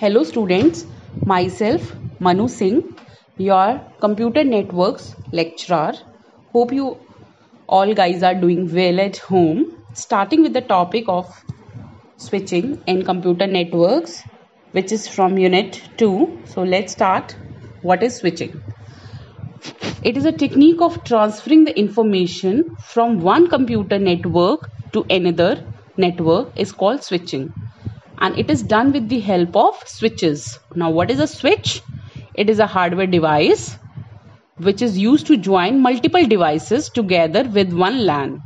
Hello students, myself Manu Singh, your computer networks lecturer. Hope you all guys are doing well at home. Starting with the topic of switching in computer networks, which is from unit 2. So let's start. What is switching? It is a technique of transferring the information from one computer network to another network is called switching. And it is done with the help of switches. Now, what is a switch? It is a hardware device which is used to join multiple devices together with one LAN.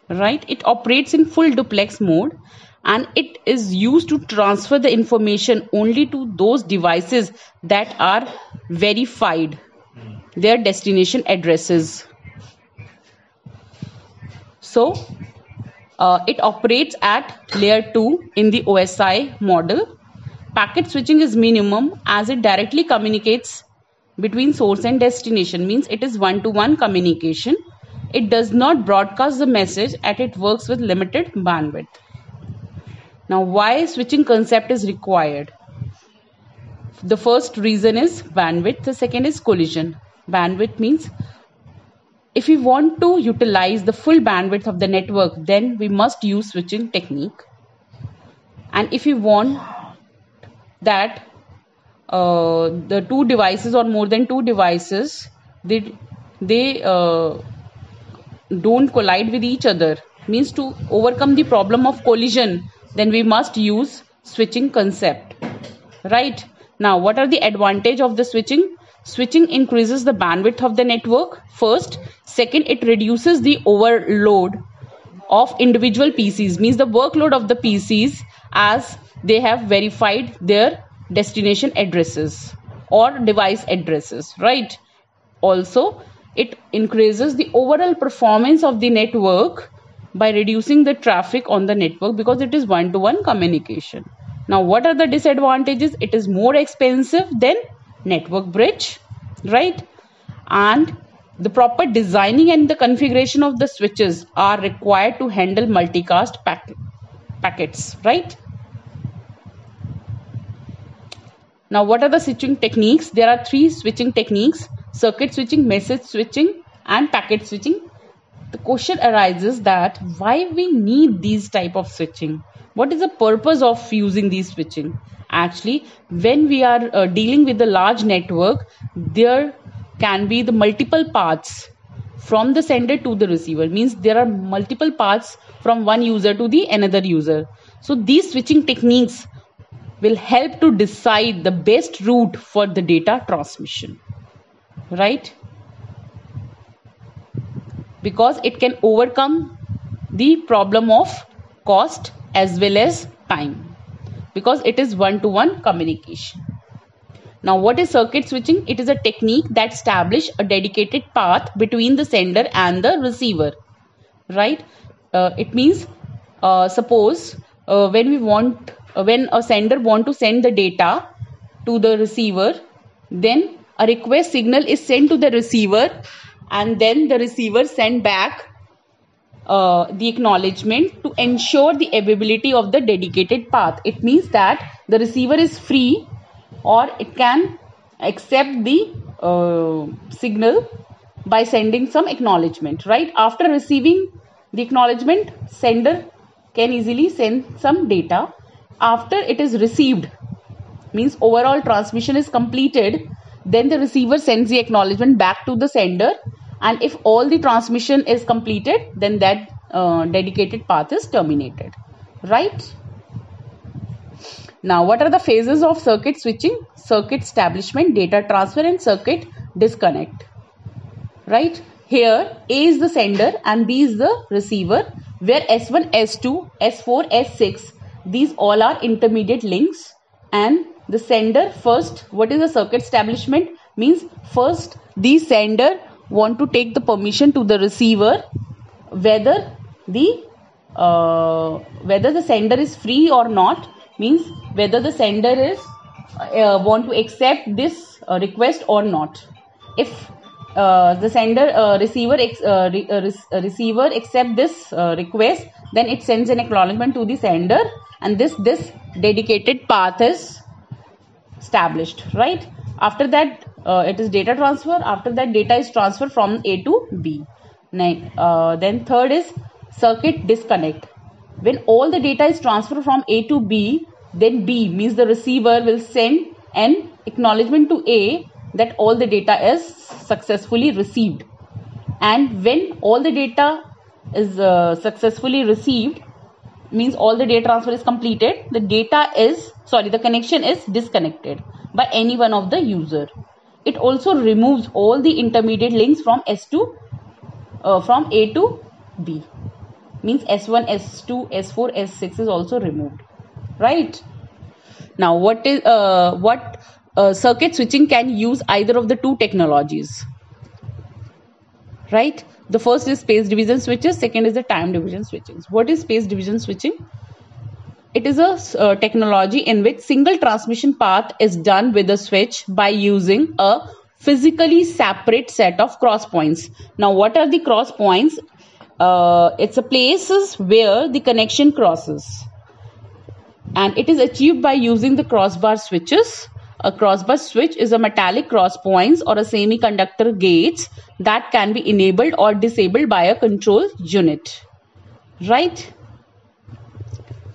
Right? It operates in full duplex mode and it is used to transfer the information only to those devices that are verified, their destination addresses. So, it operates at layer 2 in the OSI model. Packet switching is minimum as it directly communicates between source and destination, means it is one-to-one communication. It does not broadcast the message and it works with limited bandwidth. Now, why switching concept is required? The first reason is bandwidth, the second is collision. Bandwidth means if we want to utilize the full bandwidth of the network, then we must use switching technique. And if we want that the two devices or more than two devices, they don't collide with each other, means to overcome the problem of collision, then we must use switching concept. Right? Now, what are the advantage of the switching? Switching increases the bandwidth of the network. First. Second, it reduces the overload of individual PCs, means the workload of the PCs as they have verified their destination addresses or device addresses, right? Also, it increases the overall performance of the network by reducing the traffic on the network because it is one-to-one communication. Now, what are the disadvantages? It is more expensive than network bridge, right? And the proper designing and the configuration of the switches are required to handle multicast packets, right? Now, what are the switching techniques? There are three switching techniques: circuit switching, message switching, and packet switching. The question arises that why we need these type of switching? What is the purpose of using these switching? Actually, when we are dealing with a large network, there can be the multiple paths from the sender to the receiver, means there are multiple paths from one user to the another user. So these switching techniques will help to decide the best route for the data transmission, right? Because it can overcome the problem of cost as well as time, because it is one-to-one communication. Now, what is circuit switching? It is a technique that establishes a dedicated path between the sender and the receiver, right? It means, suppose when a sender want to send the data to the receiver, then a request signal is sent to the receiver, and then the receiver send back the acknowledgement to ensure the availability of the dedicated path. It means that the receiver is free or it can accept the signal by sending some acknowledgement, right? After receiving the acknowledgement, sender can easily send some data. After it is received, means overall transmission is completed, then the receiver sends the acknowledgement back to the sender, and if all the transmission is completed, then that dedicated path is terminated, right? Now, what are the phases of circuit switching? Circuit establishment, data transfer, and circuit disconnect, right? Here, A is the sender and B is the receiver, where S1, S2, S4, S6, these all are intermediate links. And the sender first, what is the circuit establishment? Means first the sender want to take the permission to the receiver whether the sender is free or not, means whether the sender is want to accept this request or not. If the sender receiver accept this request, then it sends an acknowledgement to the sender, and this dedicated path is established, right? After that, it is data transfer. After that, data is transferred from A to B. Then third is circuit disconnect. When all the data is transferred from A to B, then B means the receiver will send an acknowledgement to A that all the data is successfully received. And when all the data is successfully received, means all the data transfer is completed, the connection is disconnected by any one of the user. It also removes all the intermediate links from from A to B. Means S1, S2, S4, S6 is also removed, right? Now, what circuit switching can use either of the two technologies, right? The first is space division switches, second is the time division switching. What is space division switching? It is a technology in which single transmission path is done with a switch by using a physically separate set of cross points. Now, what are the cross points? It's a places where the connection crosses, and it is achieved by using the crossbar switches. A crossbar switch is a metallic cross points or a semiconductor gates that can be enabled or disabled by a control unit, right?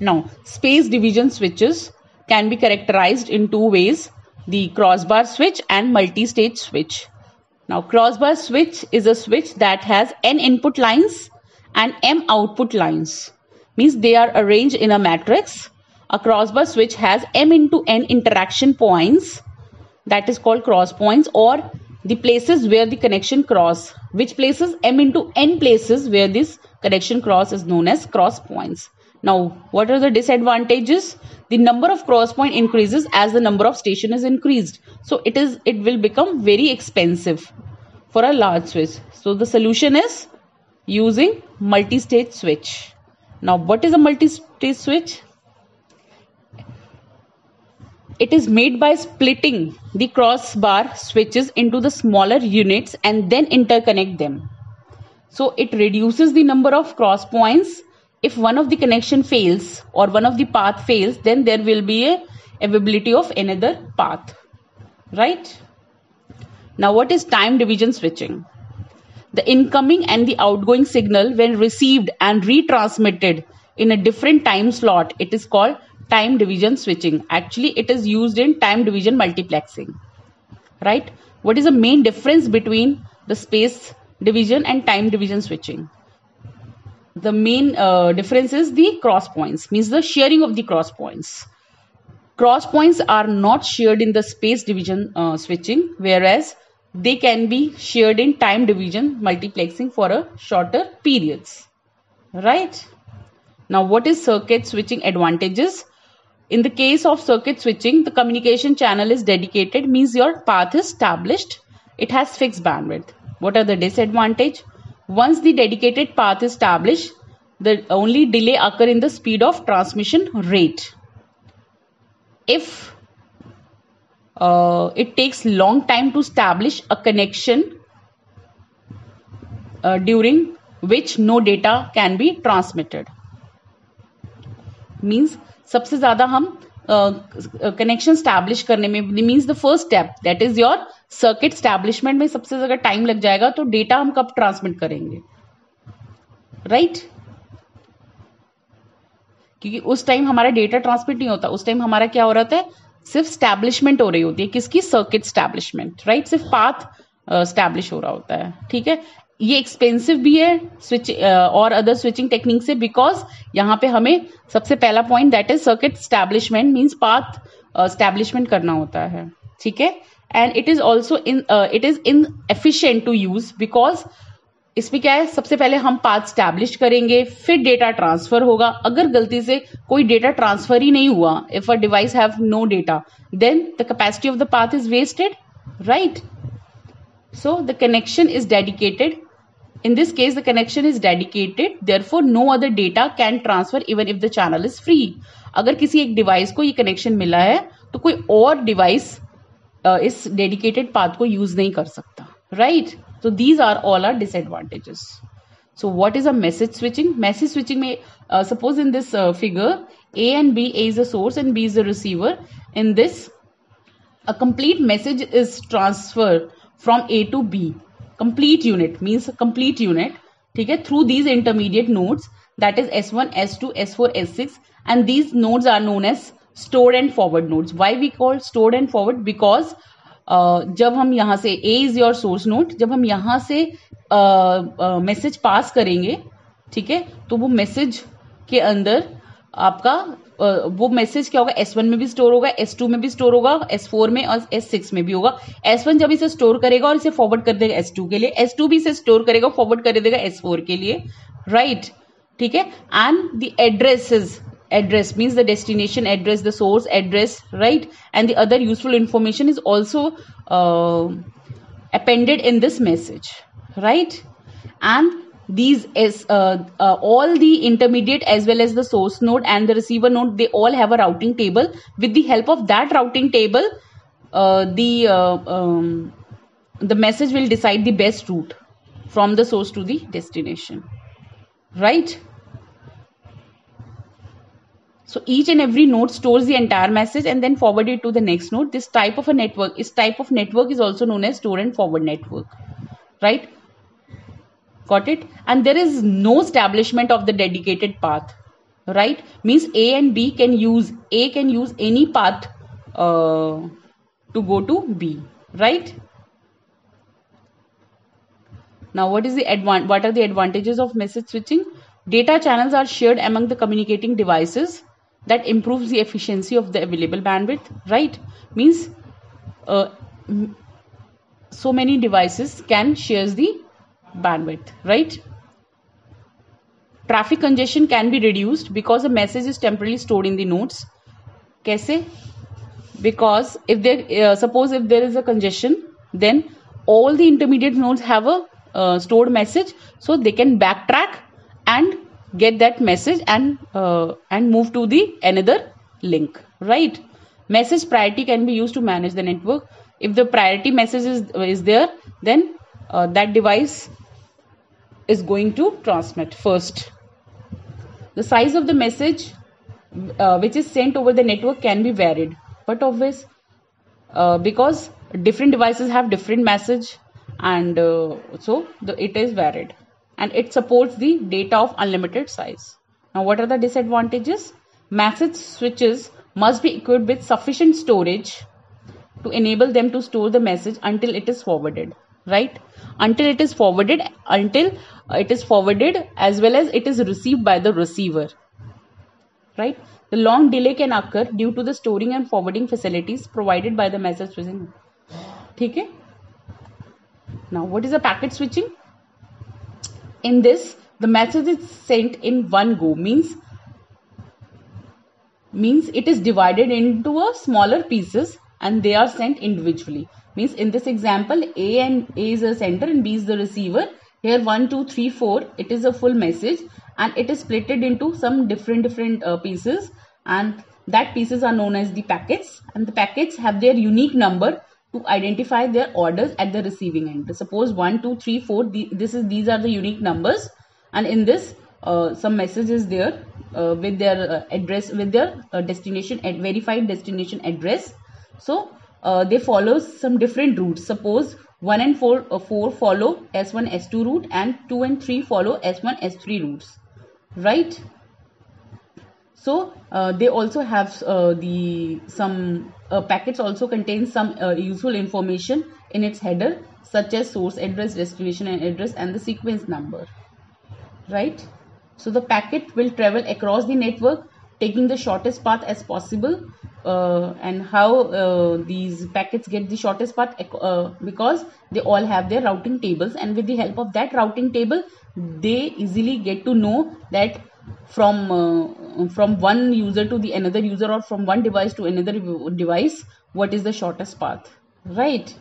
Now, space division switches can be characterized in two ways: the crossbar switch and multi-stage switch. Now, crossbar switch is a switch that has n input lines and m output lines. Means they are arranged in a matrix. A crossbar switch has m into n interaction points, that is called cross points, or the places where the connection cross. Which places? M into n places where this connection cross is known as cross points. Now, what are the disadvantages? The number of cross point increases as the number of station is increased. So it will become very expensive for a large switch. So the solution is using multi-stage switch. Now, what is a multi-stage switch? It is made by splitting the crossbar switches into the smaller units and then interconnect them. So it reduces the number of cross points. If one of the connection fails or one of the path fails, then there will be a availability of another path, right? Now, what is time division switching? The incoming and the outgoing signal, when received and retransmitted in a different time slot, it is called time division switching. Actually, it is used in time division multiplexing, right? What is the main difference between the space division and time division switching? The main difference is the cross points, means the sharing of the cross points. Cross points are not shared in the space division switching, whereas they can be shared in time division multiplexing for a shorter periods, right? Now, what is circuit switching advantages? In the case of circuit switching, the communication channel is dedicated, means your path is established. It has fixed bandwidth. What are the disadvantages? Once the dedicated path is established, the only delay occur in the speed of transmission rate. If it takes long time to establish a connection during which no data can be transmitted. Means सबसे ज़्यादा हम connection establish करने में, means the first step that is your circuit establishment में सबसे ज़्यादा time लग जाएगा, तो डेटा हम कब ट्रांसमिट करेंगे, राइट? क्योंकि उस टाइम हमारा डेटा ट्रांसमिट नहीं होता, उस टाइम हमारा क्या हो रहा है, सिर्फ स्टैब्लिशमेंट हो रही होती है, किसकी? Circuit establishment, right? सिर्फ पाथ स्टैब्लिश हो रहा होता है, ठीक है? ये एक्सपेंसिव भी है स्विच और अदर स्विचिंग टेक्निक से, बिकॉज यहाँ पे हमें सबसे पहला point that is circuit establishment, means path establishment करना होता है, ठीक है? And it is also it is inefficient to use, because इसमें क्या है, सबसे पहले हम पाथ स्टैब्लिश करेंगे, फिर डेटा ट्रांसफर होगा. अगर गलती से कोई डेटा ट्रांसफर ही नहीं हुआ, if a device have no data, then the capacity of the path is wasted, right? So the connection is dedicated. In this case, the connection is dedicated. Therefore, no other data can transfer even if the channel is free. अगर किसी एक device को ये connection मिला है, तो कोई और डिवाइस इस डेडिकेटेड पाथ को यूज नहीं कर सकता, right? So these are all our disadvantages. So what is a message switching? Message switching में suppose in this figure, A and B, A is the source and B is the receiver. In this A complete message is transferred from A to B. Complete unit means a complete unit. ठीक है, through these intermediate nodes, that is S1, S2, S4, S6, and these nodes are known as stored and forward nodes. Why we call stored and forward? Because जब हम यहाँ से A is your source node, जब हम यहाँ से message pass करेंगे, ठीक है, तो वो मैसेज के अंदर आपका वो मैसेज क्या होगा, S1 में भी स्टोर होगा, S2 में भी स्टोर होगा, S4 में और S6 में भी होगा. S1 जब इसे स्टोर करेगा और इसे फॉरवर्ड कर देगा S2 के लिए, S2 भी इसे स्टोर करेगा, फॉरवर्ड कर देगा S4 के लिए, राइट. ठीक है. And the addresses, address means the destination address, the source address, right, and the other useful information is also appended in this message, right. And these is all the intermediate as well as the source node and the receiver node, they all have a routing table. With the help of that routing table, the message will decide the best route from the source to the destination, right. So each and every node stores the entire message and then forward it to the next node. This type of network is also known as store and forward network, right. Got it? And there is no establishment of the dedicated path, right. Means A and B can use any path to go to B, right. Now what are the advantages of message switching? Data channels are shared among the communicating devices. That improves the efficiency of the available bandwidth, right. Means so many devices can share the bandwidth, right. Traffic congestion can be reduced because the message is temporarily stored in the nodes. Kaise? Because if there suppose if there is a congestion, then all the intermediate nodes have a stored message, so they can backtrack and get that message and move to the another link, right. Message priority can be used to manage the network. If the priority message is there, then that device is going to transmit first. The size of the message which is sent over the network can be varied, but obvious because different devices have different message, and so it is varied. And it supports the data of unlimited size. Now, what are the disadvantages? Message switches must be equipped with sufficient storage to enable them to store the message until it is forwarded, right? Until it is forwarded as well as it is received by the receiver, right? The long delay can occur due to the storing and forwarding facilities provided by the message switching. Okay? Now, what is the packet switching? In this, the message is sent in one go, means it is divided into a smaller pieces and they are sent individually. Means in this example, A is a sender and B is the receiver. Here 1, 2, 3, 4, it is a full message and it is splitted into some different pieces, and that pieces are known as the packets, and the packets have their unique number to identify their orders at the receiving end. Suppose 1, 2, 3, 4, these are the unique numbers, and in this some message is there with their address, with their destination, verified destination address. So they follow some different routes. Suppose 1 and 4 follow S1 S2 route, and 2 and 3 follow S1 S3 routes, right? So they also have some packets also contain some useful information in its header, such as source address, destination address, and the sequence number, right? So the packet will travel across the network, taking the shortest path as possible. And how these packets get the shortest path? Because they all have their routing tables, and with the help of that routing table, they easily get to know that from one user to the another user, or from one device to another device, what is the shortest path, right?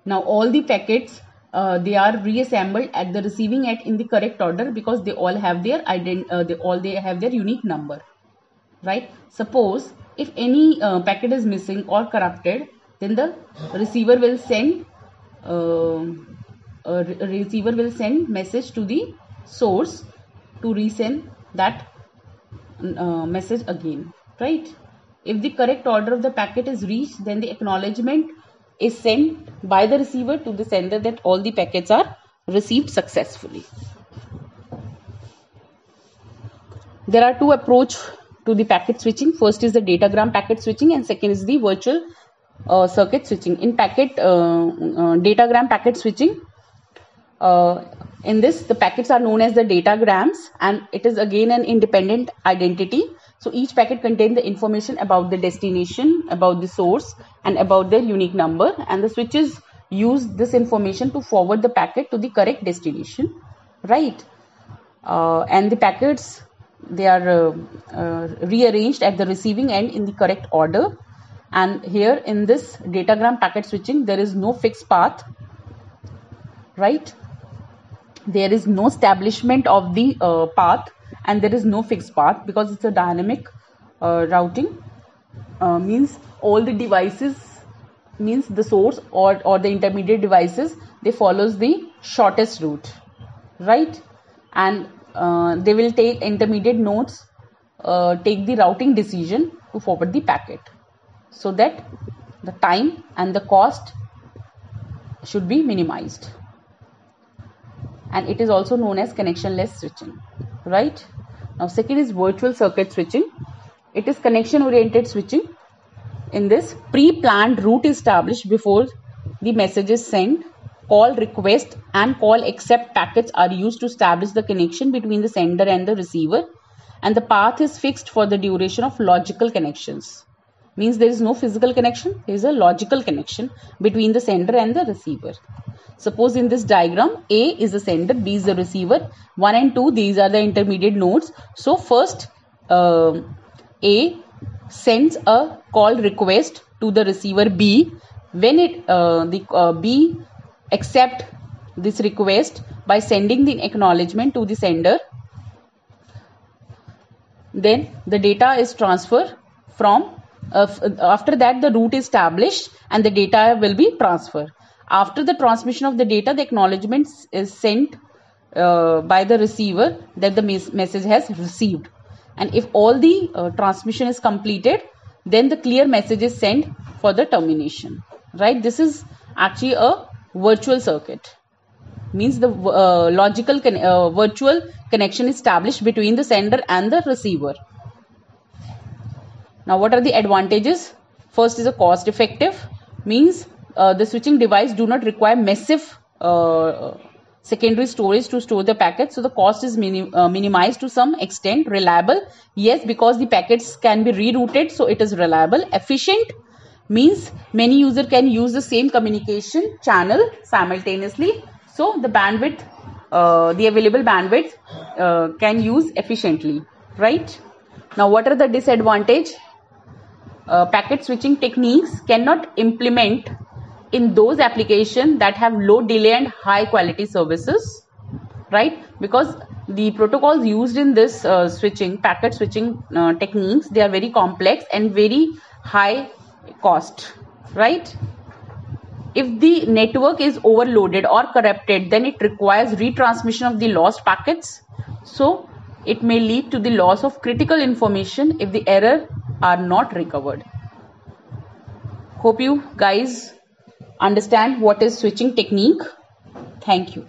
Now all the packets they are reassembled at the receiving end in the correct order, because they all have their they have their unique number, right? Suppose if any packet is missing or corrupted, then the receiver will send message to the source to resend that message again, right? If the correct order of the packet is reached, then the acknowledgement is sent by the receiver to the sender that all the packets are received successfully. There are two approaches to the packet switching. First is the datagram packet switching and second is the virtual circuit switching. In datagram packet switching, in this the packets are known as the datagrams, and it is again an independent identity. So each packet contains the information about the destination, about the source, and about their unique number, and the switches use this information to forward the packet to the correct destination, right? And the packets, they are rearranged at the receiving end in the correct order. And here in this datagram packet switching, there is no fixed path, right? There is no establishment of the path, and there is no fixed path because it's a dynamic routing. Means all the devices, means the source or the intermediate devices, they follows the shortest route, right? And they will take intermediate nodes, take the routing decision to forward the packet, so that the time and the cost should be minimized. And it is also known as connectionless switching, right? Now second is virtual circuit switching. It is connection oriented switching. In this, pre-planned route is established before the message is sent. Call request and call accept packets are used to establish the connection between the sender and the receiver, and the path is fixed for the duration of logical connections. Means there is no physical connection, there is a logical connection between the sender and the receiver. Suppose in this diagram, A is the sender, B is the receiver, 1 and 2, these are the intermediate nodes. So first A sends a call request to the receiver B. When B accept this request by sending the acknowledgement to the sender, then the data is transferred from after that the route is established and the data will be transferred. After the transmission of the data, the acknowledgement is sent by the receiver that the message has received. And if all the transmission is completed, then the clear message is sent for the termination, right? This is actually a virtual circuit. Means the virtual connection is established between the sender and the receiver. Now what are the advantages? First is a cost effective. Means the switching device do not require massive secondary storage to store the packets, so the cost is minimized to some extent. Reliable, yes, because the packets can be rerouted, so it is reliable. Efficient means many users can use the same communication channel simultaneously, so the bandwidth, the available bandwidth can use efficiently, right? Now what are the disadvantages? Packet switching techniques cannot implement in those applications that have low delay and high quality services, right? Because the protocols used in this packet switching techniques, they are very complex and very high cost, right? If the network is overloaded or corrupted, then it requires retransmission of the lost packets, so it may lead to the loss of critical information if the error are not recovered. Hope you guys understand what is switching technique. Thank you.